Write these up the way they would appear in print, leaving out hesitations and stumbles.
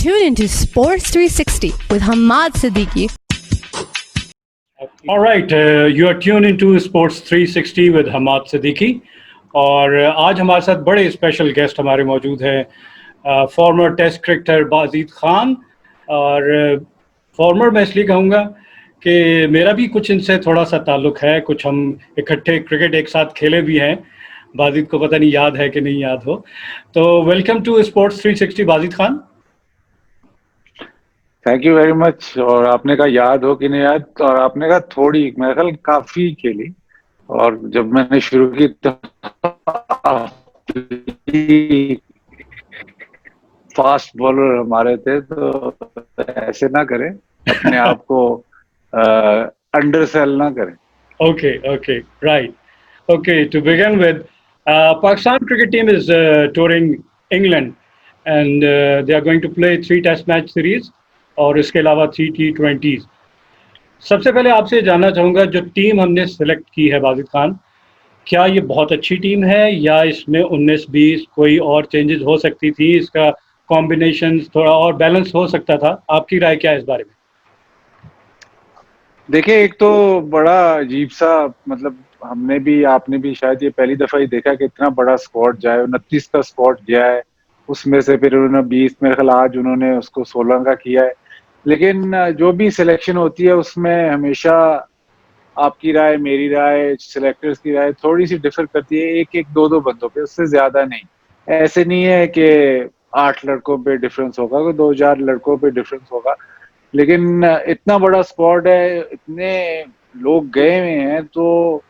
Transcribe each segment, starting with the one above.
Tune into Sports 360 with Hamad Siddiqui. All right, you are tuned into Sports 360 with Hamad Siddiqui और आज हमारे साथ बड़े special guest हमारे मौजूद हैं former test cricketer Bajid Khan और फॉर्मर मैं इसलिए कहूँगा कि मेरा भी कुछ इनसे थोड़ा सा ताल्लुक़ है, कुछ हम इकट्ठे क्रिकेट एक साथ खेले भी हैं। बाजिद को पता नहीं याद है कि नहीं याद हो, तो welcome to sports 360 Bajid Khan. Thank you very much. और आपने कहा याद हो कि नहीं याद, और आपने कहा थोड़ी, मेरे ख्याल काफी खेली, और जब मैंने शुरू की तो फास्ट बॉलर हमारे थे, तो ऐसे ना करें, अपने आप को अंडरसेल ना करें। Okay, right. Okay, to begin with, Pakistan cricket team is touring England and they are going to play 3 Test match series और इसके अलावा 3 T20s। सबसे पहले आपसे जानना चाहूँगा, जो टीम हमने सेलेक्ट की है बाजिद खान, क्या ये बहुत अच्छी टीम है या इसमें 19-20 कोई और चेंजेस हो सकती थी, इसका कॉम्बिनेशन थोड़ा और बैलेंस हो सकता था? आपकी राय क्या है इस बारे में? देखिए, एक तो बड़ा अजीब सा, मतलब हमने भी, आपने भी शायद ये पहली दफा ही देखा कि इतना बड़ा स्क्वाड जाए, 29 का स्क्वाड गया है, उसमें से फिर उन्होंने 20, मेरे ख्याल आज उन्होंने उसको 16 का किया है। लेकिन जो भी सिलेक्शन होती है उसमें हमेशा आपकी राय, मेरी राय, सिलेक्टर्स की राय थोड़ी सी डिफर करती है, एक एक दो बंदों पे, उससे ज्यादा नहीं। ऐसे नहीं है कि 8 लड़कों पे डिफरेंस होगा, 2-4 लड़कों पे डिफरेंस होगा, लेकिन इतना बड़ा स्क्वाड है, इतने लोग गए हुए हैं, तो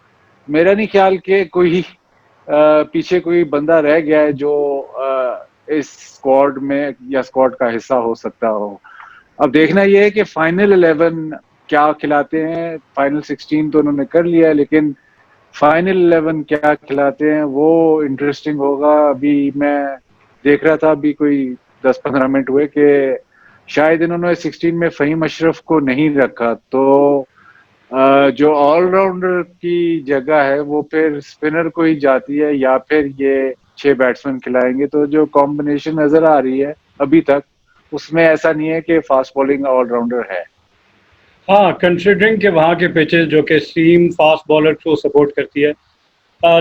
मेरा नहीं ख्याल कि कोई पीछे कोई बंदा रह गया है जो इस स्क्वाड में या स्क्वाड का हिस्सा हो सकता हो। अब देखना यह है कि फाइनल 11 क्या खिलाते हैं। फाइनल 16 तो उन्होंने कर लिया है, लेकिन फाइनल 11 क्या खिलाते हैं वो इंटरेस्टिंग होगा। अभी मैं देख रहा था, अभी कोई 10-15 मिनट हुए, कि शायद इन्होंने 16 में फ़हीम अशरफ को नहीं रखा, तो जो ऑलराउंडर की जगह है वो फिर स्पिनर को ही जाती है, या फिर ये 6 बैट्समैन खिलाएंगे। तो जो कॉम्बिनेशन नजर आ रही है अभी तक, उसमें ऐसा नहीं है कि फास्ट बॉलिंग ऑलराउंडर है। हाँ, कंसिडरिंग के वहाँ के पिचेस जो कि सीम फास्ट बॉलर को सपोर्ट करती है,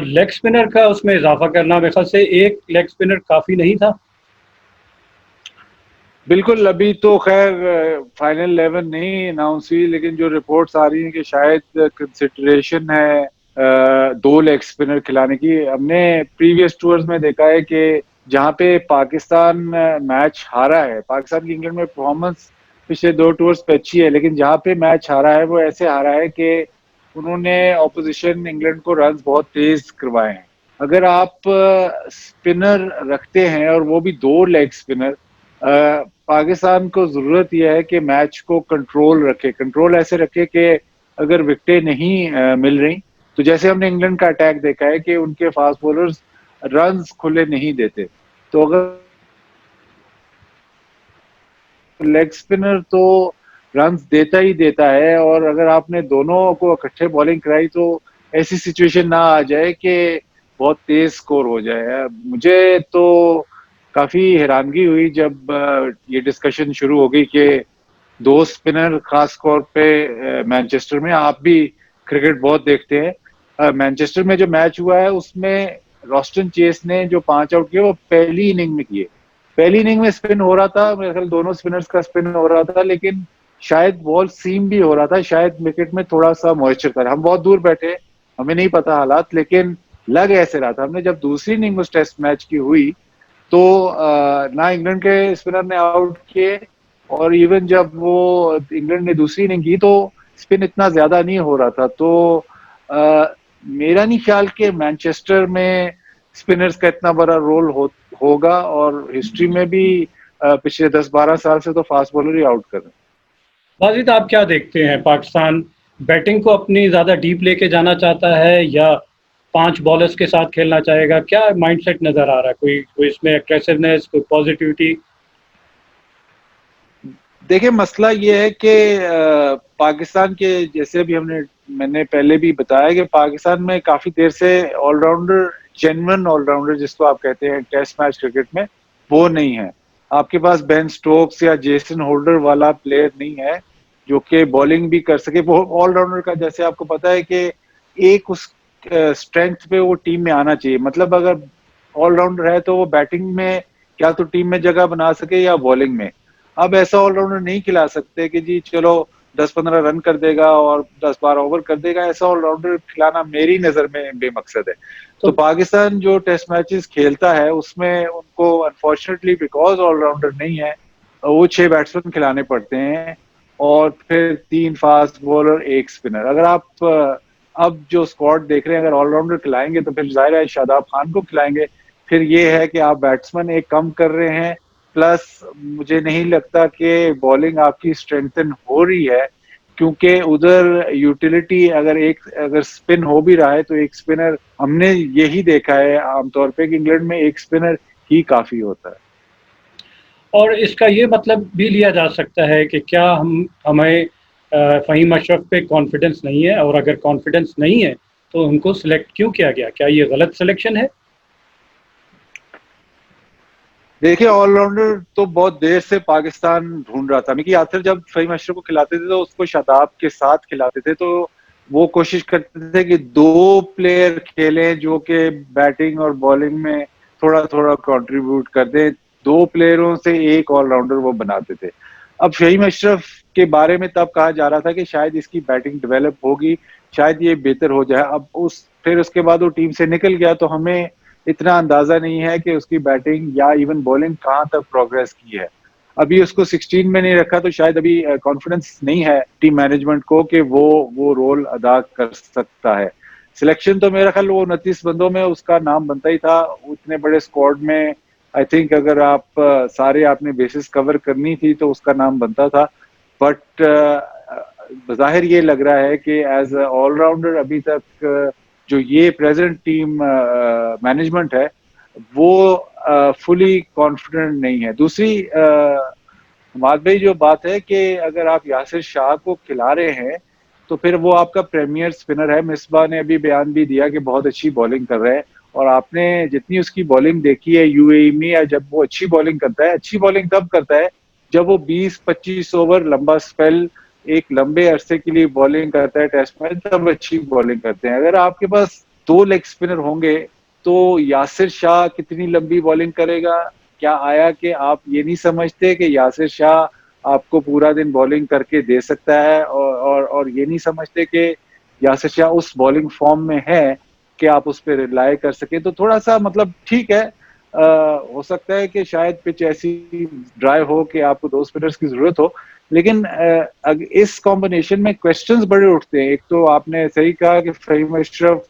लेग स्पिनर का उसमें इजाफा करना, मेरे ख्याल से एक लेग स्पिनर काफ़ी नहीं था। बिल्कुल, अभी तो खैर फाइनल 11 नहीं अनाउंस हुई, लेकिन जो रिपोर्ट्स आ रही हैं कि शायद कंसिडरेशन है 2 लेग स्पिनर खिलाने की। हमने प्रीवियस टूर्स में देखा है कि जहाँ पे पाकिस्तान मैच हारा है, पाकिस्तान की इंग्लैंड में परफॉर्मेंस पिछले 2 टूर्स पे अच्छी है, लेकिन जहाँ पे मैच हारा है वो ऐसे हारा है कि उन्होंने ऑपोजिशन इंग्लैंड को रन बहुत तेज करवाए हैं। अगर आप स्पिनर रखते हैं, और वो भी 2 लेग स्पिनर, पाकिस्तान को जरूरत यह है कि मैच को कंट्रोल रखे, कंट्रोल ऐसे रखे कि अगर विकेटें नहीं मिल रही, तो जैसे हमने इंग्लैंड का अटैक देखा है कि उनके फास्ट बॉलर्स रन्स खुले नहीं देते, तो अगर लेग स्पिनर तो रन्स देता ही देता है, और अगर आपने दोनों को इकट्ठे बॉलिंग कराई तो ऐसी सिचुएशन ना आ जाए कि बहुत तेज स्कोर हो जाए। मुझे तो काफी हैरानगी हुई जब ये डिस्कशन शुरू हो गई कि 2 स्पिनर, खास तौर पे मैनचेस्टर में, आप भी क्रिकेट बहुत देखते हैं, मैनचेस्टर में जो मैच हुआ है उसमें रॉस्टन चेस ने जो 5 आउट किए वो पहली इनिंग में किए। पहली इनिंग में स्पिन हो रहा था, मेरे ख्याल दोनों स्पिनर्स का स्पिन हो रहा था, लेकिन शायद बॉल सीम भी हो रहा था, शायद विकेट में थोड़ा सा मॉइस्चर था। हम बहुत दूर बैठे, हमें नहीं पता हालात, लेकिन लग ऐसे रहा था। हमने जब दूसरी इनिंग उस टेस्ट मैच की हुई तो ना इंग्लैंड के स्पिनर ने आउट किए, और इवन जब वो इंग्लैंड ने दूसरी इनिंग की तो स्पिन इतना ज्यादा नहीं हो रहा था। तो मेरा नहीं ख्याल कि मैनचेस्टर में स्पिनर्स का इतना बड़ा रोल होगा, और हिस्ट्री में भी पिछले 10-12 साल से तो फास्ट बॉलर ही आउट कर रहे हैं। वाजिद, आप क्या देखते हैं, पाकिस्तान बैटिंग को अपनी ज़्यादा डीप लेके जाना चाहता है या 5 बॉलर्स के साथ खेलना चाहेगा? क्या माइंडसेट नज़र आ रहा है? कोई इसमें एग्रेसिवनेस, कोई पॉजिटिविटी? देखिए, मसला ये है कि पाकिस्तान के, जैसे भी मैंने पहले भी बताया कि पाकिस्तान में काफी देर से ऑलराउंडर, जेन्युइन ऑलराउंडर जिसको आप कहते हैं टेस्ट मैच क्रिकेट में, वो नहीं है। आपके पास बेन स्टोक्स या जेसन होल्डर वाला प्लेयर नहीं है जो कि बॉलिंग भी कर सके। वो ऑलराउंडर का जैसे आपको पता है कि एक उस स्ट्रेंथ पे वो टीम में आना चाहिए। मतलब अगर ऑलराउंडर है तो वो बैटिंग में क्या तो टीम में जगह बना सके या बॉलिंग में। अब ऐसा ऑलराउंडर नहीं खिला सकते कि जी चलो 10-15 रन कर देगा और 10-12 ओवर कर देगा। ऐसा ऑलराउंडर खिलाना मेरी नजर में बेमकसद है। तो तो पाकिस्तान जो टेस्ट मैचेस खेलता है उसमें उनको अनफॉर्चुनेटली बिकॉज ऑलराउंडर नहीं है वो 6 बैट्समैन खिलाने पड़ते हैं और फिर 3 फास्ट बॉलर 1 स्पिनर। अगर आप अब जो स्क्वाड देख रहे हैं अगर ऑलराउंडर खिलाएंगे तो फिर जाहिर है शादाब खान को खिलाएंगे। फिर ये है कि आप बैट्समैन एक कम कर रहे हैं, प्लस मुझे नहीं लगता कि बॉलिंग आपकी स्ट्रेंथन हो रही है क्योंकि उधर यूटिलिटी अगर स्पिन हो भी रहा है तो एक स्पिनर हमने यही देखा है आमतौर पे कि इंग्लैंड में एक स्पिनर ही काफी होता है। और इसका ये मतलब भी लिया जा सकता है कि क्या हमें फ़हीम अशरफ पे कॉन्फिडेंस नहीं है, और अगर कॉन्फिडेंस नहीं है तो उनको सिलेक्ट क्यों किया गया? क्या ये गलत सिलेक्शन है? देखिए ऑलराउंडर तो बहुत देर से पाकिस्तान ढूंढ रहा था। मिकी आखिर जब फहीम अशरफ को खिलाते थे तो उसको शादाब के साथ खिलाते थे, तो वो कोशिश करते थे कि 2 प्लेयर खेलें जो कि बैटिंग और बॉलिंग में थोड़ा थोड़ा कंट्रीब्यूट कर दें। 2 प्लेयरों से एक ऑलराउंडर वो बनाते थे। अब फहीम अशरफ के बारे में तब कहा जा रहा था कि शायद इसकी बैटिंग डेवलप होगी, शायद ये बेहतर हो जाए। अब फिर उसके बाद वो टीम से निकल गया तो हमें इतना अंदाजा नहीं है कि उसकी बैटिंग या इवन बॉलिंग कहाँ तक प्रोग्रेस की है। अभी उसको 16 में नहीं रखा तो शायद अभी कॉन्फिडेंस नहीं है टीम मैनेजमेंट को कि वो रोल अदा कर सकता है। सिलेक्शन तो मेरा ख्याल वो 29 बंदों में उसका नाम बनता ही था। उतने बड़े स्क्वाड में आई थिंक अगर आप सारे आपने बेसिस कवर करनी थी तो उसका नाम बनता था। बट बज़ाहिर ये लग रहा है कि एज ऑलराउंडर अभी तक जो ये प्रेजेंट टीम मैनेजमेंट है वो फुली कॉन्फिडेंट नहीं है। दूसरी हमाद भाई जो बात है कि अगर आप यासिर शाह को खिला रहे हैं तो फिर वो आपका प्रीमियर स्पिनर है। मिसबा ने अभी बयान भी दिया कि बहुत अच्छी बॉलिंग कर रहे हैं और आपने जितनी उसकी बॉलिंग देखी है यूएई में, या जब वो अच्छी बॉलिंग करता है, अच्छी बॉलिंग तब करता है जब वो 20-25 ओवर लंबा स्पेल एक लंबे अरसे के लिए बॉलिंग करता है टेस्ट में, तब अच्छी बॉलिंग करते हैं। अगर आपके पास 2 लेग स्पिनर होंगे तो यासिर शाह कितनी लंबी बॉलिंग करेगा? क्या आया कि आप ये नहीं समझते कि यासिर शाह आपको पूरा दिन बॉलिंग करके दे सकता है, और ये नहीं समझते कि यासिर शाह उस बॉलिंग फॉर्म में है कि आप उस पर रिलाई कर सके? तो थोड़ा सा मतलब ठीक है, हो सकता है कि शायद पिच ऐसी ड्राई हो कि आपको 2 स्पिनर्स की जरूरत हो, लेकिन इस कॉम्बिनेशन में क्वेश्चंस बड़े उठते हैं। एक तो आपने सही कहा कि फहीम अशरफ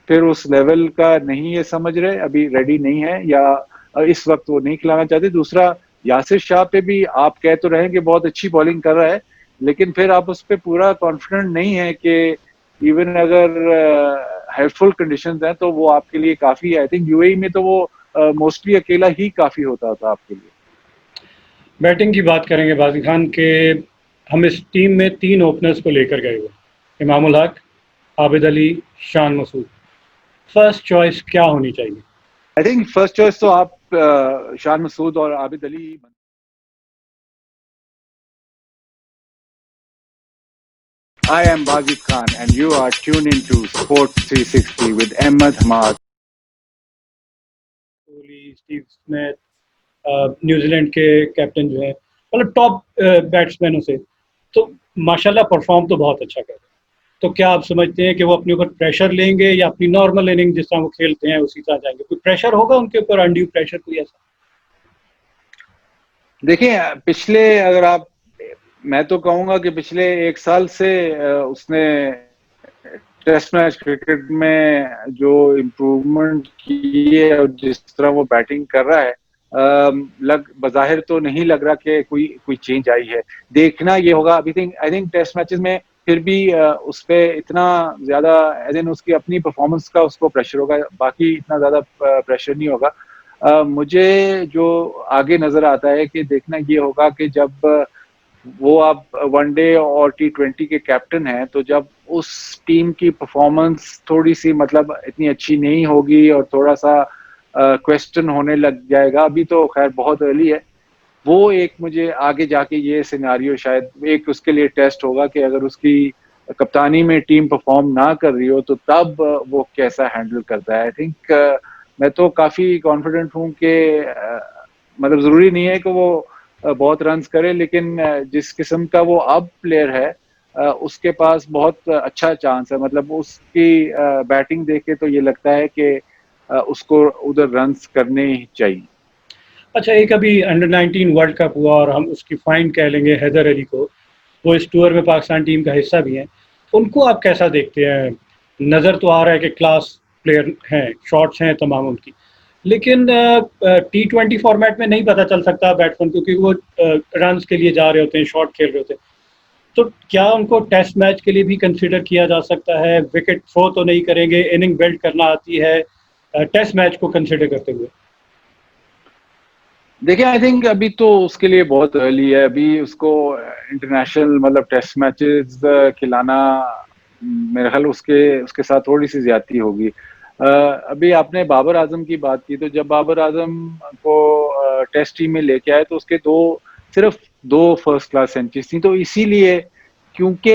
फिर उस लेवल का नहीं ये समझ रहे, अभी रेडी नहीं है या इस वक्त वो नहीं खिलाना चाहते। दूसरा यासिर शाह पे भी आप कह तो रहे हैं कि बहुत अच्छी बॉलिंग कर रहा है, लेकिन फिर आप उस पर पूरा कॉन्फिडेंट नहीं है कि इवन अगर हेल्पफुल कंडीशंस हैं तो वो आपके लिए काफी है। आई थिंक यूएई में तो वो मोस्टली अकेला ही काफी होता था आपके लिए। बैटिंग की बात करेंगे बाज़ी खान के, हम इस टीम में 3 ओपनर्स को लेकर गए हुए, इमामुल हक, आबिद अली, शान मसूद। फर्स्ट चॉइस क्या होनी चाहिए? आई थिंक फर्स्ट चॉइस तो आप शान मसूद और Abid Ali. I am Bazid Khan and you are tuned into Sports 360 with Ahmed Hamad. Kohli, Steve Smith, New Zealand के कैप्टन जो हैं, मतलब टॉप बैट्समैनों से, तो माशाल्लाह परफॉर्म तो बहुत अच्छा कर रहे हैं। तो क्या आप समझते हैं कि वो अपने ऊपर प्रेशर लेंगे या अपनी नॉर्मल इनिंग जिस तरह वो खेलते हैं उसी तरह जाएंगे? कोई प्रेशर होगा उनके ऊपर, अनड्यू प्रेशर कोई ऐसा? देखिए पिछले अगर आप मैं तो कहूंगा कि पिछले 1 साल से उसने टेस्ट मैच क्रिकेट में जो इम्प्रूवमेंट की है और जिस तरह वो बैटिंग कर रहा है, बज़ाहिर तो नहीं लग रहा कि कोई चेंज आई है। देखना ये होगा। आई थिंक टेस्ट मैचेस में फिर भी उस पर इतना ज्यादा एज इन उसकी अपनी परफॉर्मेंस का उसको प्रेशर होगा, बाकी इतना ज्यादा प्रेशर नहीं होगा। मुझे जो आगे नजर आता है कि देखना ये होगा कि जब वो आप वनडे और T20 के कैप्टन हैं तो जब उस टीम की परफॉर्मेंस थोड़ी सी मतलब इतनी अच्छी नहीं होगी और थोड़ा सा क्वेश्चन होने लग जाएगा। अभी तो खैर बहुत अर्ली है, वो एक मुझे आगे जाके ये सिनेरियो शायद एक उसके लिए टेस्ट होगा कि अगर उसकी कप्तानी में टीम परफॉर्म ना कर रही हो तो तब वो कैसा हैंडल करता है। आई थिंक मैं तो काफी कॉन्फिडेंट हूँ कि मतलब जरूरी नहीं है कि वो बहुत रन्स करे, लेकिन जिस किस्म का वो अब प्लेयर है उसके पास बहुत अच्छा चांस है। मतलब उसकी बैटिंग देख के तो ये लगता है कि उसको उधर रन्स करने ही चाहिए। अच्छा, एक अभी अंडर 19 वर्ल्ड कप हुआ और हम उसकी फाइंड कह लेंगे हैदर अली को, वो इस टूर में पाकिस्तान टीम का हिस्सा भी हैं। उनको आप कैसा देखते हैं? नज़र तो आ रहा है कि क्लास प्लेयर हैं, शॉट्स हैं तमाम उनकी, लेकिन T20 फॉर्मेट में नहीं पता चल सकता बैट्समैन को, क्योंकि वो रन्स के लिए जा रहे होते हैं, शॉट खेल रहे होते हैं। तो क्या उनको टेस्ट मैच के लिए भी कंसिडर किया जा सकता है? विकेट थ्रो तो नहीं करेंगे, इनिंग बिल्ड करना आती है टेस्ट मैच को कंसिडर करते हुए? देखिए, आई थिंक अभी तो उसके लिए बहुत अर्ली है। अभी उसको इंटरनेशनल मतलब टेस्ट मैचेस खिलाना मेरे ख्याल उसके उसके साथ थोड़ी सी ज्यादती होगी। अभी आपने बाबर आजम की बात की, तो जब बाबर आजम को टेस्ट टीम में लेके आए तो उसके सिर्फ दो फर्स्ट क्लास सेंचुरीज थी। तो इसीलिए क्योंकि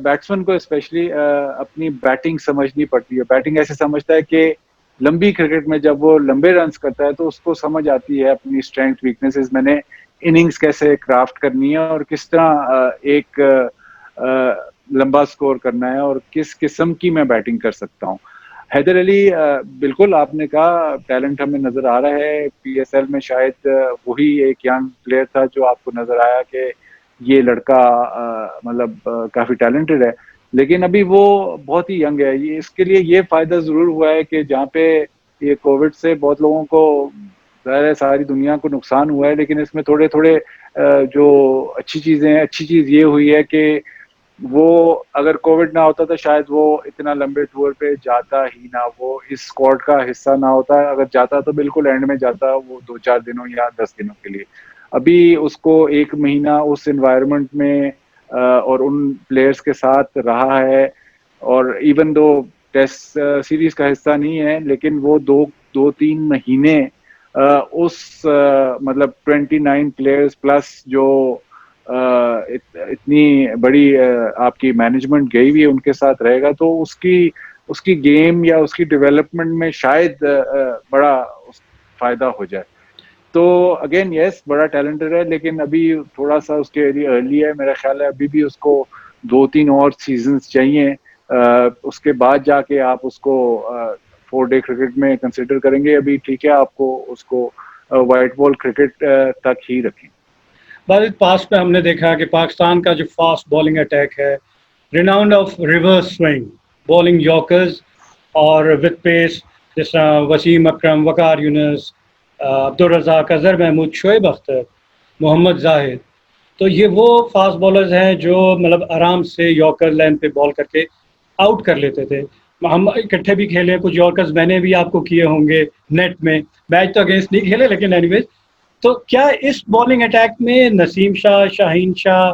बैट्समैन को स्पेशली अपनी बैटिंग समझनी पड़ती है। बैटिंग ऐसे समझता है कि लंबी क्रिकेट में जब वो लंबे रन्स करता है तो उसको समझ आती है अपनी स्ट्रेंथ वीकनेसेस, मैंने इनिंग्स कैसे क्राफ्ट करनी है और किस तरह एक लंबा स्कोर करना है और किस किस्म की मैं बैटिंग कर सकता हूँ। हैदर अली बिल्कुल आपने कहा टैलेंट हमें नजर आ रहा है। पीएसएल में शायद वही एक यंग प्लेयर था जो आपको नजर आया कि ये लड़का मतलब काफी टैलेंटेड है, लेकिन अभी वो बहुत ही यंग है। ये इसके लिए ये फायदा जरूर हुआ है कि जहाँ पे ये कोविड से बहुत लोगों को ज़ाहिर है सारी दुनिया को नुकसान हुआ है, लेकिन इसमें थोड़े थोड़े जो अच्छी चीजें हैं, अच्छी चीज ये हुई है कि वो अगर कोविड ना होता तो शायद वो इतना लंबे टूर पे जाता ही ना, वो इस स्क्वाड का हिस्सा ना होता। अगर जाता तो बिल्कुल एंड में जाता, वो 2-4 दिनों या 10 दिनों के लिए। अभी उसको 1 महीना उस एनवायरनमेंट में और उन प्लेयर्स के साथ रहा है, और इवन दो टेस्ट सीरीज का हिस्सा नहीं है, लेकिन वो 2-3 महीने मतलब 29 प्लेयर्स प्लस जो इतनी बड़ी आपकी मैनेजमेंट गई हुई है उनके साथ रहेगा, तो उसकी उसकी गेम या उसकी डेवलपमेंट में शायद बड़ा फायदा हो जाए। तो अगेन यस, बड़ा टैलेंटेड है, लेकिन अभी थोड़ा सा उसके लिए अर्ली है। मेरा ख्याल है अभी भी उसको 2-3 और सीजन्स चाहिए। उसके बाद जाके आप उसको 4 डे क्रिकेट में कंसिडर करेंगे। अभी ठीक है, आपको उसको व्हाइट बॉल क्रिकेट तक ही रखें। बस पास में हमने देखा कि पाकिस्तान का जो फास्ट बॉलिंग अटैक है, renowned of reverse swing, bowling yorkers और विद पेस, जिस तरह वसीम अकरम, वकार यूनुस, अब्दुल रज़ाक, अजहर महमूद, शोएब अख्तर, मोहम्मद जाहिद, तो ये वो फास्ट बॉलर्स हैं जो मतलब आराम से यॉर्कर लाइन पे बॉल करके आउट कर लेते थे। हम इकट्ठे भी खेले, कुछ यॉर्कर्स मैंने भी आपको किए होंगे नेट में। मैच तो अगेंस्ट नहीं खेले, लेकिन एनीवेज। तो क्या इस बॉलिंग अटैक में नसीम शाह, शाहीन शाह,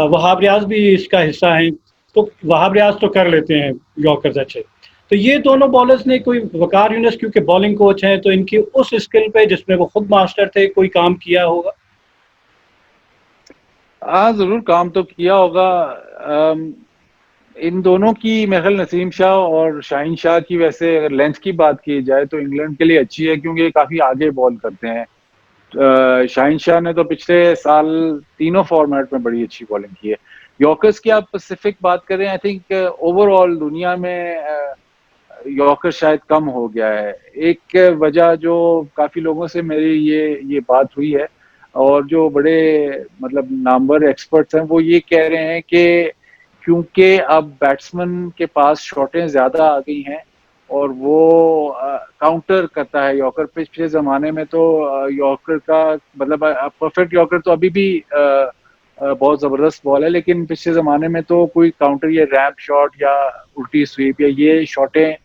वहाब रियाज भी इसका हिस्सा हैं? तो वहाब रियाज तो कर लेते हैं यॉर्कर्स अच्छे, तो ये दोनों बॉलर्स ने कोई, वकार यूनुस क्योंकि बॉलिंग कोच हैं तो इनकी उस स्किल पे जिसमें वो खुद मास्टर थे, कोई काम किया होगा? हाँ, जरूर काम तो किया होगा। इन दोनों की मेरे ख्याल नसीम शाह और शाहीन शाह की, वैसे अगर लेंथ की बात की जाए तो इंग्लैंड के लिए अच्छी है क्योंकि ये काफी आगे बॉल करते हैं। शाहीन शाह ने तो पिछले साल तीनों फॉर्मेट में बड़ी अच्छी बॉलिंग की है। यॉर्कर्स की आप स्पेसिफिक बात करें, आई थिंक ओवरऑल दुनिया में यॉर्कर शायद कम हो गया है। एक वजह जो काफी लोगों से मेरी ये बात हुई है और जो बड़े मतलब नामवर एक्सपर्ट्स हैं वो ये कह रहे हैं कि क्योंकि अब बैट्समैन के पास शॉटें ज्यादा आ गई हैं और वो काउंटर करता है यॉर्कर। पिछले जमाने में तो यॉर्कर का मतलब परफेक्ट यॉर्कर तो अभी भी बहुत जबरदस्त बॉल है, लेकिन पिछले जमाने में तो कोई काउंटर या रैप शॉट या उल्टी स्वीप या ये शॉटें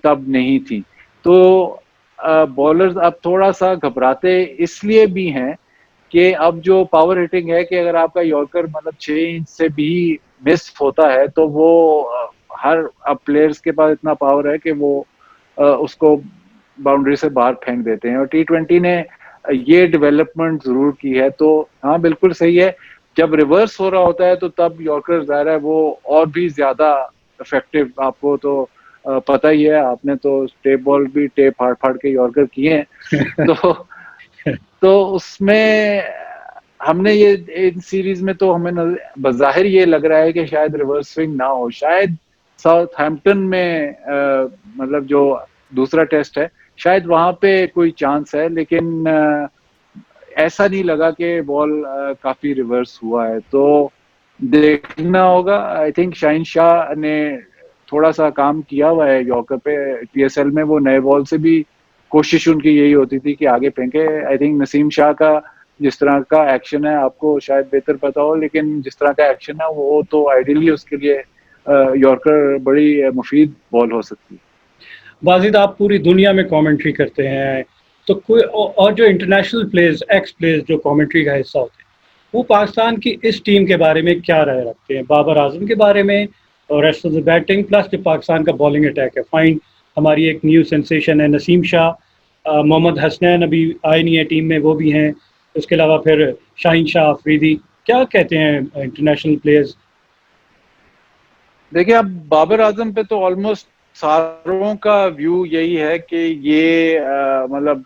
तब नहीं थी। तो बॉलर्स अब थोड़ा सा घबराते इसलिए भी हैं कि अब जो पावर हिटिंग है कि अगर आपका यॉर्कर मतलब 6 इंच से भी मिस होता है तो वो हर अब प्लेयर्स के पास इतना पावर है कि वो उसको बाउंड्री से बाहर फेंक देते हैं। और T20 ने ये डेवलपमेंट जरूर की है। तो हाँ बिल्कुल सही है, जब रिवर्स हो रहा होता है तो तब यॉर्कर ज़ाहिर है वो और भी ज्यादा इफेक्टिव, आपको तो पता ही है, आपने तो टेप बॉल भी टेप फाड़ फाड़ के यॉर्कर किए हैं। तो उसमें हमने ये इन सीरीज में तो हमें बज़ाहिर ये लग रहा है कि शायद रिवर्स स्विंग ना हो, शायद साउथहैम्पटन में मतलब जो दूसरा टेस्ट है शायद वहां पे कोई चांस है, लेकिन ऐसा नहीं लगा कि बॉल काफी रिवर्स हुआ है। तो देखना होगा। आई थिंक शाहिन शाह ने थोड़ा सा काम किया हुआ है यॉर्कर पे, पीएसएल में वो नए बॉल से भी कोशिश उनकी यही होती थी कि आगे फेंके। आई थिंक नसीम शाह का जिस तरह का एक्शन है आपको शायद बेहतर पता हो, लेकिन जिस तरह का एक्शन है वो तो आइडियली उसके लिए यॉर्कर बड़ी मुफीद बॉल हो सकती है। वाजिद, आप पूरी दुनिया में कमेंट्री करते हैं, तो कोई और जो इंटरनेशनल प्लेयर्स, एक्स प्लेयर्स जो कमेंट्री का हिस्सा होते हैं, वो पाकिस्तान की इस टीम के बारे में क्या राय रखते हैं, बाबर आजम के बारे में और rest of the batting plus जो पाकिस्तान का बॉलिंग अटैक है। फाइन, हमारी एक न्यू सेंसेशन है नसीम शाह, मोहम्मद हसनैन अभी आए नहीं है टीम में, वो भी हैं, उसके अलावा फिर शाहीन शाह अफरीदी। क्या कहते हैं इंटरनेशनल प्लेयर्स? देखिए अब बाबर आजम पे तो ऑलमोस्ट सारों का व्यू यही है कि ये मतलब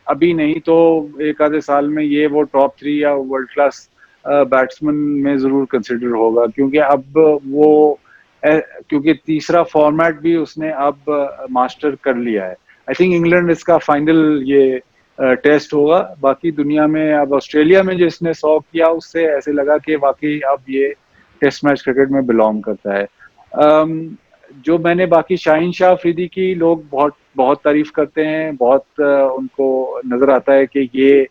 अभी नहीं तो एक आधे साल में ये वो टॉप 3 या वर्ल्ड क्लास बैट्समैन में जरूर कंसिडर होगा, क्योंकि अब वो क्योंकि तीसरा फॉर्मेट भी उसने अब मास्टर कर लिया है। आई थिंक इंग्लैंड इसका फाइनल ये टेस्ट होगा। बाकी दुनिया में अब ऑस्ट्रेलिया में जिसने 100 किया उससे ऐसे लगा कि वाकई अब ये टेस्ट मैच क्रिकेट में बिलोंग करता है। जो मैंने बाकी शाहीन शाह अफरीदी की लोग बहुत बहुत तारीफ करते हैं, बहुत उनको नजर आता है कि ये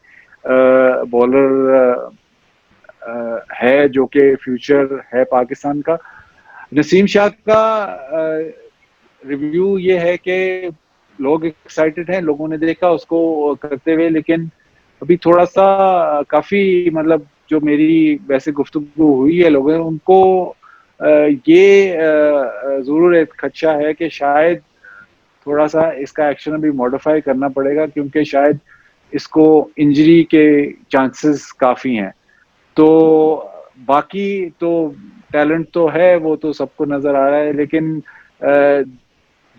बॉलर है जो कि फ्यूचर है पाकिस्तान का। नसीम शाह का रिव्यू ये है कि लोग एक्साइटेड हैं, लोगों ने देखा उसको करते हुए, लेकिन अभी थोड़ा सा काफी मतलब जो मेरी वैसे गुफ्तगू हुई है लोगों उनको ये जरूर एक खदशा है कि शायद थोड़ा सा इसका एक्शन अभी मॉडिफाई करना पड़ेगा, क्योंकि शायद इसको इंजरी के चांसेस काफी हैं। तो बाकी तो टैलेंट तो है, वो तो सबको नजर आ रहा है, लेकिन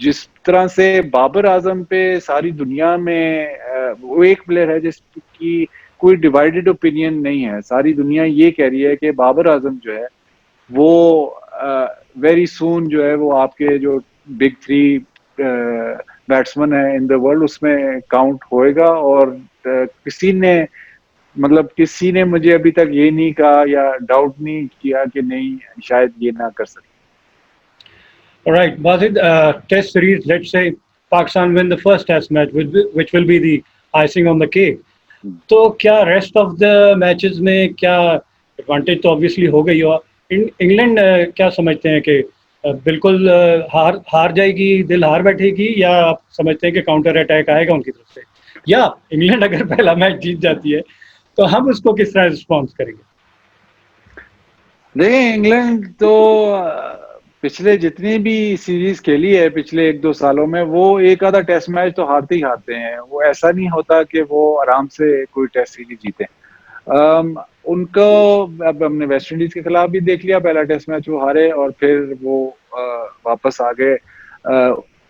जिस तरह से बाबर आजम पे सारी दुनिया में वो एक प्लेयर है जिसकी कोई डिवाइडेड ओपिनियन नहीं है। सारी दुनिया ये कह रही है कि बाबर आजम जो है वो वेरी सून जो है वो आपके जो बिग 3 बैट्समैन है इन द वर्ल्ड उसमें काउंट होएगा। और किसी ने मुझे अभी तक ये नहीं कहा या डाउट नहीं किया कि नहीं शायद ये ना कर सके। All right, Wazid, test series, let's say Pakistan win the first test match, which will be the icing on the cake. तो क्या रेस्ट ऑफ द मैचेस में क्या एडवांटेज तो ऑब्वियसली हो गई हो, इंग्लैंड क्या समझते हैं कि बिल्कुल हार जाएगी, दिल हार बैठेगी, या आप समझते हैं कि काउंटर अटैक आएगा उनकी तरफ से, या इंग्लैंड अगर पहला मैच जीत जाती है तो हम उसको किस तरह रिस्पॉन्स करेंगे? देखिए इंग्लैंड तो पिछले जितनी भी सीरीज खेली है पिछले 1-2 सालों में वो एक आधा टेस्ट मैच तो हारते ही हारते हैं। वो ऐसा नहीं होता कि वो आराम से कोई टेस्ट सीरीज जीते। उनको अब हमने वेस्ट इंडीज के खिलाफ भी देख लिया, पहला टेस्ट मैच वो हारे और फिर वो वापस आ गए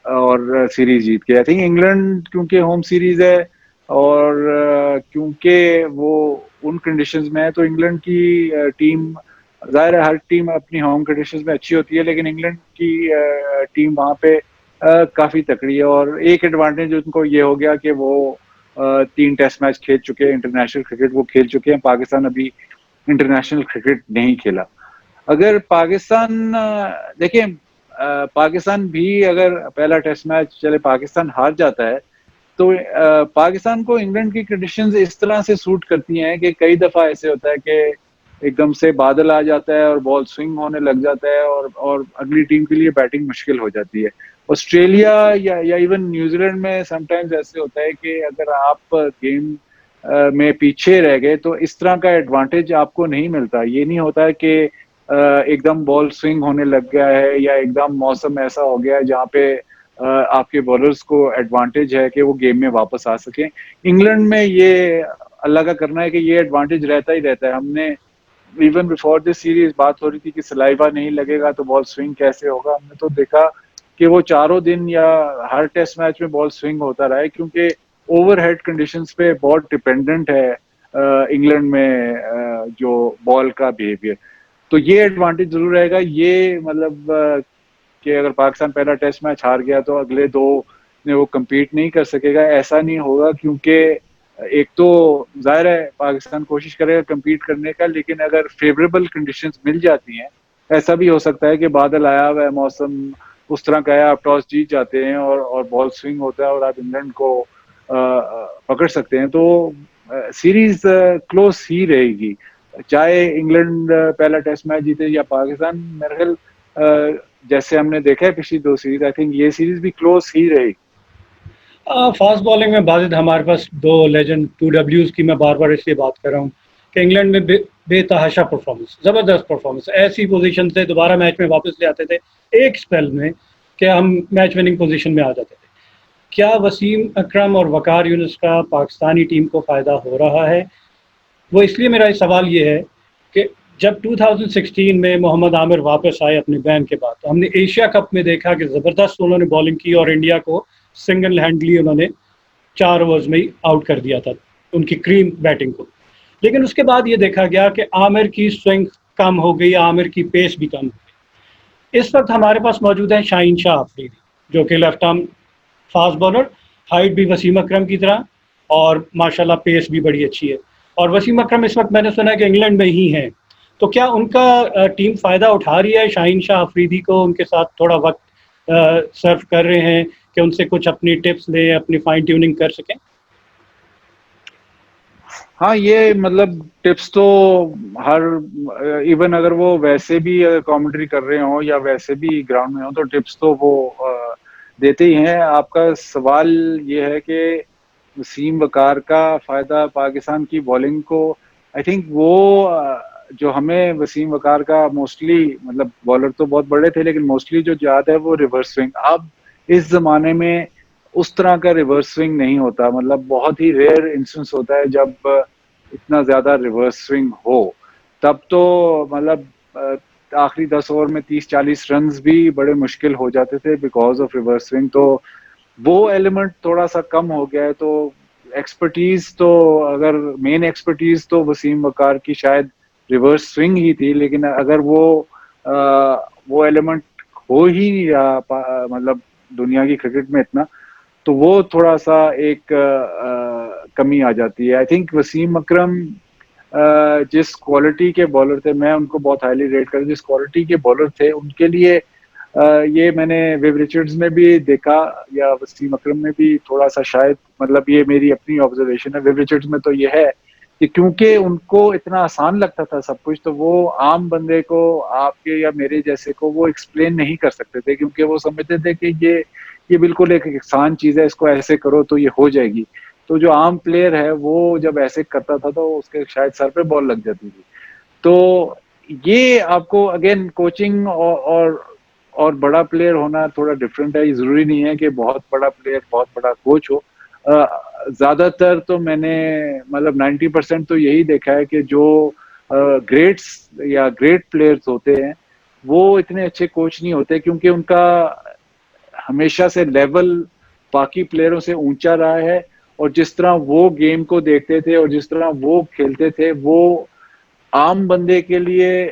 और सीरीज जीत के। आई थिंक इंग्लैंड क्योंकि होम सीरीज है और क्योंकि वो उन कंडीशंस में है तो इंग्लैंड की टीम, जाहिर है हर टीम अपनी होम कंडीशंस में अच्छी होती है, लेकिन इंग्लैंड की टीम वहां पे काफी तकड़ी है। और एक एडवांटेज उनको ये हो गया कि वो 3 टेस्ट मैच खेल चुके हैं, इंटरनेशनल क्रिकेट वो खेल चुके हैं। पाकिस्तान अभी इंटरनेशनल क्रिकेट नहीं खेला। अगर पाकिस्तान देखिए पाकिस्तान भी अगर पहला टेस्ट मैच चले पाकिस्तान हार जाता है तो पाकिस्तान को इंग्लैंड की कंडीशंस इस तरह से सूट करती हैं कि कई दफा ऐसे होता है कि एकदम से बादल आ जाता है और बॉल स्विंग होने लग जाता है और अगली टीम के लिए बैटिंग मुश्किल हो जाती है। ऑस्ट्रेलिया या इवन न्यूजीलैंड में समटाइम्स ऐसे होता है कि अगर आप गेम में पीछे रह गए तो इस तरह का एडवांटेज आपको नहीं मिलता। ये नहीं होता है कि एकदम बॉल स्विंग होने लग गया है या एकदम मौसम ऐसा हो गया है जहाँ पे आपके बॉलर्स को एडवांटेज है कि वो गेम में वापस आ सकें। इंग्लैंड में ये अल्लाह का करना है कि ये एडवांटेज रहता ही रहता है। हमने इवन बिफोर दिस सीरीज बात हो रही थी कि सलाइवा नहीं लगेगा तो बॉल स्विंग कैसे होगा। हमने तो देखा कि वो चारों दिन या हर टेस्ट मैच में बॉल स्विंग होता रहा है, क्योंकि ओवरहेड कंडीशंस पे बहुत डिपेंडेंट है इंग्लैंड में जो बॉल का बिहेवियर। तो ये एडवांटेज जरूर रहेगा। ये मतलब कि अगर पाकिस्तान पहला टेस्ट मैच हार गया तो अगले दो में वो compete नहीं कर सकेगा, ऐसा नहीं होगा। क्योंकि एक तो जाहिर है पाकिस्तान कोशिश करेगा compete करने का, लेकिन अगर फेवरेबल कंडीशंस मिल जाती हैं, ऐसा भी हो सकता है कि बादल आया हुआ है, मौसम उस तरह का है, आप टॉस जीत जाते हैं और बॉल स्विंग होता है और आप इंग्लैंड को पकड़ सकते हैं, तो सीरीज क्लोज ही रहेगी। चाहे इंग्लैंड पहला टेस्ट मैच जीते या पाकिस्तान, मेरे ख्याल जैसे हमने देखा है पिछली दो सीरीज, आई थिंक ये सीरीज भी क्लोज ही रहेगी। फास्ट बॉलिंग में बाजिद हमारे पास दो लेजेंड 2Ws की मैं बार बार इसलिए बात कर रहा हूँ कि इंग्लैंड में बेतहाशा परफॉर्मेंस, ज़बरदस्त परफॉर्मेंस, ऐसी पोजीशन से दोबारा मैच में वापस ले आते थे एक स्पेल में कि हम मैच विनिंग पोजीशन में आ जाते थे। क्या वसीम अकरम और वकार यूनुस का पाकिस्तानी टीम को फ़ायदा हो रहा है? वो इसलिए मेरा सवाल ये है कि जब 2016 में मोहम्मद आमिर वापस आए अपने बैन के बाद, तो हमने एशिया कप में देखा कि ज़बरदस्त उन्होंने बॉलिंग की और इंडिया को सिंगल हैंडली उन्होंने 4 ओवर्स में ही आउट कर दिया था, उनकी क्रीम बैटिंग को। लेकिन उसके बाद ये देखा गया कि आमिर की स्विंग कम हो गई, आमिर की पेस भी कम हो गई। इस वक्त हमारे पास मौजूद है शाहीन शाह अफरीदी, जो कि left arm fast bowler, height भी वसीम अकरम की तरह और माशाल्लाह पेस भी बड़ी अच्छी है। और वसीम अकरम इस वक्त मैंने सुना है कि इंग्लैंड में ही हैं, तो क्या उनका टीम फ़ायदा उठा रही है शाहीन शाह अफरीदी को उनके साथ थोड़ा वक्त सर्व कर रहे हैं कि उनसे कुछ अपनी टिप्स लें, अपनी फाइन ट्यूनिंग कर सकें? हाँ, ये मतलब टिप्स तो हर इवन अगर वो वैसे भी कमेंट्री कर रहे हो या वैसे भी ग्राउंड में हो, तो टिप्स तो वो देते ही हैं। आपका सवाल ये है कि वसीम वकार का फायदा पाकिस्तान की बॉलिंग को, आई थिंक वो जो हमें वसीम वकार का मोस्टली, मतलब बॉलर तो बहुत बड़े थे लेकिन मोस्टली जो याद है वो रिवर्स स्विंग। अब इस जमाने में उस तरह का रिवर्स स्विंग नहीं होता, मतलब बहुत ही रेयर इंस्टेंस होता है जब इतना ज्यादा रिवर्स स्विंग हो। तब तो मतलब आखिरी 10 ओवर में 30-40 रन भी बड़े मुश्किल हो जाते थे बिकॉज ऑफ रिवर्स स्विंग। तो वो एलिमेंट थोड़ा सा कम हो गया है। तो एक्सपर्टीज तो, अगर मेन एक्सपर्टीज तो वसीम वकार की शायद रिवर्स स्विंग ही थी, लेकिन अगर वो एलिमेंट हो ही नहीं रहा मतलब दुनिया की क्रिकेट में इतना, तो वो थोड़ा सा एक कमी आ जाती है। आई थिंक वसीम अकरम जिस क्वालिटी के बॉलर थे, मैं उनको बहुत हाईली रेट कर, जिस क्वालिटी के बॉलर थे उनके लिए ये मैंने विव रिचर्ड्स में भी देखा या वसीम अकरम में भी थोड़ा सा शायद, मतलब ये मेरी अपनी ऑब्जर्वेशन है। विव रिचर्ड्स में तो ये है कि क्योंकि उनको इतना आसान लगता था सब कुछ, तो वो आम बंदे को, आपके या मेरे जैसे को, वो एक्सप्लेन नहीं कर सकते थे, क्योंकि वो समझते थे कि ये बिल्कुल एक आसान चीज है, इसको ऐसे करो तो ये हो जाएगी। तो जो आम प्लेयर है वो जब ऐसे करता था तो उसके शायद सर पे बॉल लग जाती थी। तो ये आपको अगेन कोचिंग और बड़ा प्लेयर होना थोड़ा डिफरेंट है। जरूरी नहीं है कि बहुत बड़ा प्लेयर बहुत बड़ा कोच हो। ज्यादातर तो मैंने मतलब 90% तो यही देखा है कि जो ग्रेट्स या ग्रेट प्लेयर्स होते हैं वो इतने अच्छे कोच नहीं होते, क्योंकि उनका हमेशा से लेवल बाकी प्लेयरों से ऊंचा रहा है। और जिस तरह वो गेम को देखते थे और जिस तरह वो खेलते थे, वो आम बंदे के लिए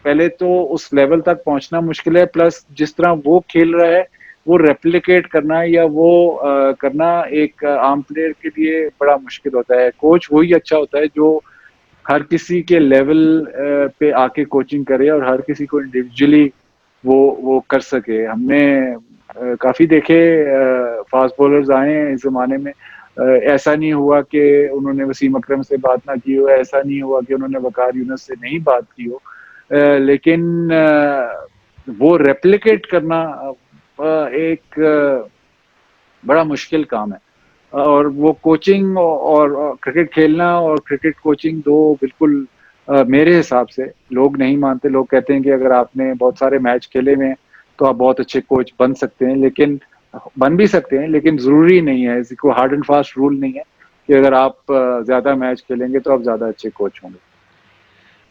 पहले तो उस लेवल तक पहुंचना मुश्किल है, प्लस जिस तरह वो खेल रहा है वो रेप्लिकेट करना या वो करना एक आम प्लेयर के लिए बड़ा मुश्किल होता है। कोच वही अच्छा होता है जो हर किसी के लेवल पे आके कोचिंग करे और हर किसी को इंडिविजुअली वो कर सके। हमने काफी देखे फास्ट बॉलर्स आए हैं इस जमाने में। ऐसा नहीं हुआ कि उन्होंने वसीम अकरम से बात ना की हो, ऐसा नहीं हुआ कि उन्होंने वकार यूनुस से नहीं बात की हो, लेकिन वो रेप्लिकेट करना एक बड़ा मुश्किल काम है। और वो कोचिंग और क्रिकेट खेलना और क्रिकेट कोचिंग दो बिल्कुल मेरे हिसाब से लोग नहीं मानते। लोग कहते हैं कि अगर आपने बहुत सारे मैच खेले में तो आप बहुत अच्छे कोच बन सकते हैं, लेकिन बन भी सकते हैं, लेकिन जरूरी नहीं है, इसको हार्ड एंड फास्ट रूल नहीं है कि अगर आप ज्यादा मैच खेलेंगे तो आप ज्यादा अच्छे कोच होंगे।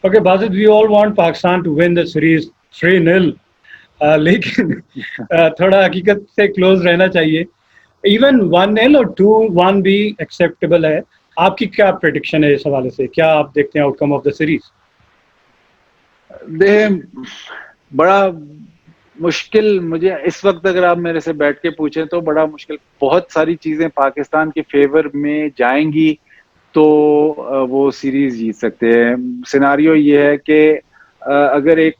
Okay, Basit, we all want Pakistan to win the series 3-0. लेकिन थोड़ा हकीकत से क्लोज रहना चाहिए। इवन 1-0 और 2-1 भी एक्सेप्टेबल है। आपकी क्या प्रेडिक्शन है इस हवाले से? क्या आप देखते हैं आउटकम ऑफ द सीरीज? बड़ा मुश्किल, मुझे इस वक्त अगर आप मेरे से बैठ के पूछें तो बड़ा मुश्किल। बहुत सारी चीजें पाकिस्तान के फेवर में जाएंगी तो वो सीरीज जीत सकते हैं। सिनारियो ये है कि अगर एक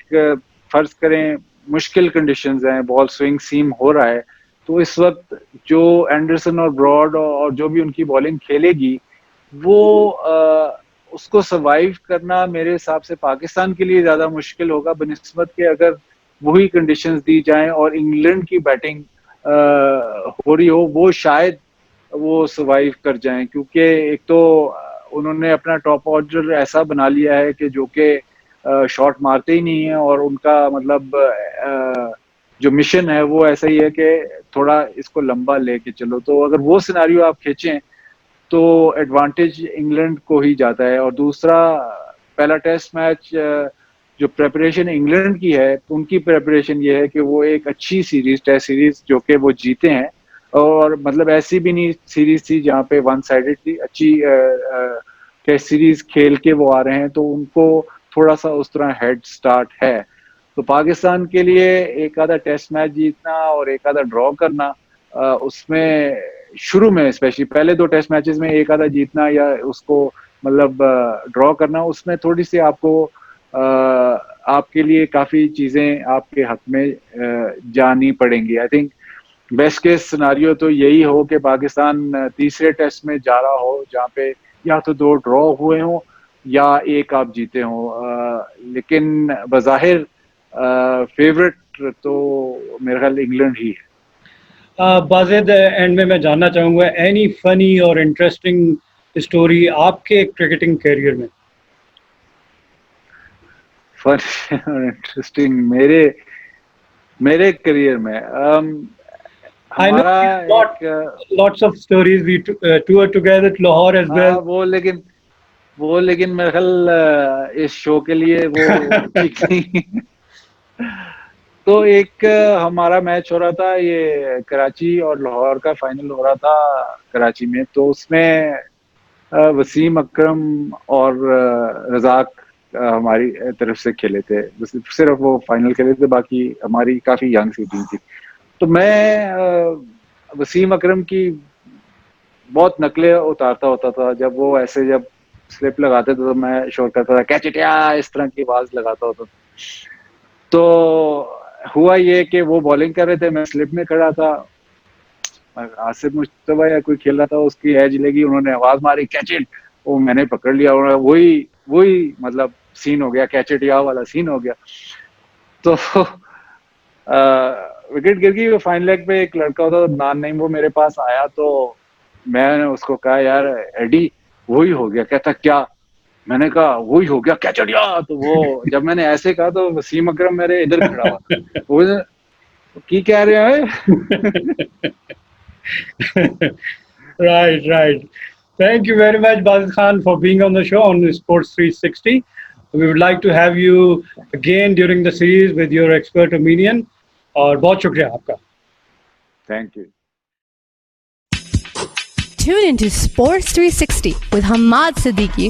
फर्ज करें मुश्किल कंडीशंस हैं, बॉल स्विंग सीम हो रहा है, तो इस वक्त जो एंडरसन और ब्रॉड और जो भी उनकी बॉलिंग खेलेगी वो उसको सर्वाइव करना मेरे हिसाब से पाकिस्तान के लिए ज्यादा मुश्किल होगा बनिस्बत के अगर वही कंडीशंस दी जाएं और इंग्लैंड की बैटिंग हो रही हो, वो शायद वो सर्वाइव कर जाएं, क्योंकि एक तो उन्होंने अपना टॉप ऑर्डर ऐसा बना लिया है कि जो कि शॉट मारते ही नहीं है, और उनका मतलब जो मिशन है वो ऐसा ही है कि थोड़ा इसको लंबा लेके चलो। तो अगर वो सिनारियो आप खींचें तो एडवांटेज इंग्लैंड को ही जाता है। और दूसरा, पहला टेस्ट मैच जो प्रेपरेशन इंग्लैंड की है, तो उनकी प्रेपरेशन ये है कि वो एक अच्छी सीरीज, टेस्ट सीरीज जो कि वो जीते हैं, और मतलब ऐसी भी नहीं सीरीज थी जहाँ पे वन साइडेड थी, अच्छी टेस्ट सीरीज खेल के वो आ रहे हैं, तो उनको थोड़ा सा उस तरह हेड स्टार्ट है। तो पाकिस्तान के लिए एक आधा टेस्ट मैच जीतना और एक आधा ड्रॉ करना, उसमें शुरू में स्पेशली पहले 2 टेस्ट मैचेस में एक आधा जीतना या उसको मतलब ड्रॉ करना, उसमें थोड़ी सी आपको आपके लिए काफी चीजें आपके हक में जानी पड़ेंगी। I think best case scenario तो यही हो कि पाकिस्तान तीसरे टेस्ट में जा रहा हो जहाँ पे या तो 2 ड्रॉ हुए हों या एक आप जीते हों, लेकिन बज़ाहिर फेवरेट तो मेरे ख्याल इंग्लैंड ही है। बाजिद, एंड में मैं जानना चाहूँगा एनी फनी और इंटरेस्टिंग स्टोरी आपके क्रिकेटिंग करियर में? फनी और इंटरेस्टिंग मेरे करियर में I know lots of stories. We toured together to Lahore as well. वो लेकिन मेरे ख्याल इस शो के लिए वो ठीक नहीं। तो एक हमारा मैच हो रहा था, ये कराची और लाहौर का फाइनल हो रहा था कराची में, तो उसमें वसीम अकरम और रजाक हमारी तरफ से खेले थे, सिर्फ वो फाइनल खेले थे, बाकी हमारी काफी यंग सी टीम थी। तो मैं वसीम अकरम की बहुत नकलें उतारता होता था, जब वो ऐसे जब स्लिप लगाते थे तो मैं शोर करता था कैच इट या, इस तरह की आवाज लगाता होता था। तो हुआ ये कि वो बॉलिंग कर रहे थे, मैं स्लिप में खड़ा था, आसिफ मुश्तबा या कोई खेल रहा था, उसकी एज लगी, उन्होंने आवाज मारी कैच इट, वो मैंने पकड़ लिया, वही मतलब सीन हो गया, कैच इट या वाला सीन हो गया। तो विकेट गिर गई, फाइनल लेग पे एक लड़का होता था नान नहीं, वो मेरे पास आया, तो मैंने उसको कहा यार एडी वही हो गया। कहता क्या? मैंने कहा वही हो गया कैच इट या। तो वो जब मैंने ऐसे कहा तो वसीम अकरम मेरे इधर खड़ा हुआ, वो की कह रहे हैं। Right. Thank you very much, Basit Khan, for being on the show on Sports 360. We would like to have you again during the series with your expert opinion. और बहुत शुक्रिया आपका। Thank you. Tune into Sports 360 with Hamad Siddiqui